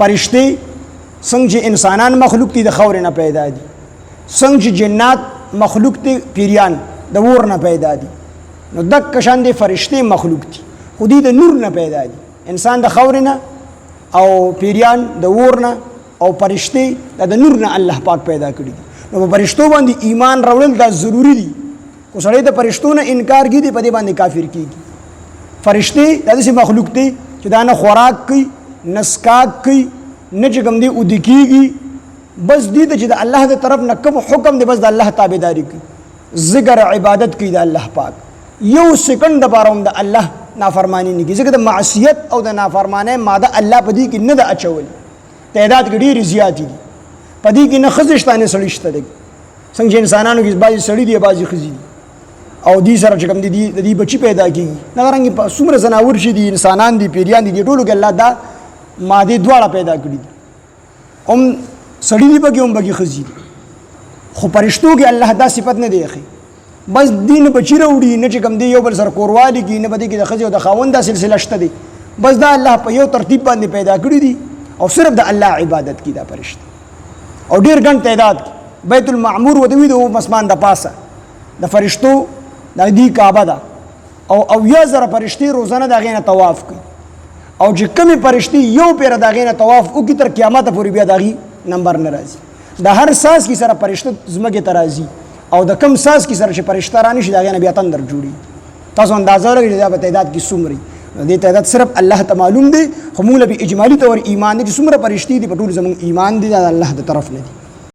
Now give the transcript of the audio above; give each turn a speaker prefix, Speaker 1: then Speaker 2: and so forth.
Speaker 1: فرشتي څنګه چې انسانان مخلوق دي د خاورې نه پیدا دي، څنګه چې جنات مخلوق دي پیریان د اور نه پیدا دي، نو دک شان دي فرشتي مخلوق دي خو دي د نور نه پیدا دي. انسان د خاورې نه او پیریان د اور نه او فرشتي د نور نه الله پاک پیدا کړي دي. نو په فرشتو باندې ایمان راوړل دا ضروری دي. کو سړی د فرشتو نه انکار کوي په دې باندې کافر کیږي. فرشتي داسې مخلوق دي چې دا نه خوراک کوي نه سکاک کوي نه چې کوم دی ودکیږي، بس دي ته چې د الله د طرف نه کوم حکم دی بس د الله تابعداري کوي، ذکر عبادت کوي د الله پاک، یو سکند لپاره هم د الله نافرمانی نه کوي. ځکه د معصیت او د نافرمانۍ ماده الله په دې کې نه ده اچولې، تعداد کې ډېرې زیاتې دي. په دې کې نه ښځې شته نه سړي شته دي. څنګه چې انسانانو کې بعضې سړي دي بعضې ښځې دي او دې سره چې کوم دي د دې بچي پیدا کېږي. دغه رنګې څومره ځناور چې دي انسانان دي پیریان دي، دې ټولو کې الله دا مادې دواړه پیدا کړي دي. هم سړي دي پکې هم پکې ښځې دي. خو فرشتو کې الله دا صفت نه دی اخی، بس دې نه بچي راوړي نه چې کوم دی یو بل سره کوروالي کي، نه به دې کې د ښځې او د خاوند دا سلسله شته دی. بس دا الله په یو ترتیب باندې پیدا کړي دي او صرف د الله عبادت کی دا فرشته. او ډېر ګڼ تعداد کې بیت المعمور ودوي د مسمان د پاسه د فرشتو د دې کعبه ده او 8000 فرشتي روزانه د هغې نه طواف کوي. او چې کمی فرشتي یو پیره د هغې نه طواف وکړي تر قیامته پورې بیا د هغې نمبر نه راځي. د هر ساس کې سره فرشته ځمکې ته راځي او د کم ساس کې سره چې فرشته رانه شي د هغې نه بیا تندر جوړي. تاسو اندازه ولګئ چې دا په تعداد کې څومره دې تعداد صرف الله ته معلوم دی. خو موږ له اجمالي طور ایمان دی چې څومره فرشتي دي په ټول زموږ ایمان دی دا د الله د طرف نه دي.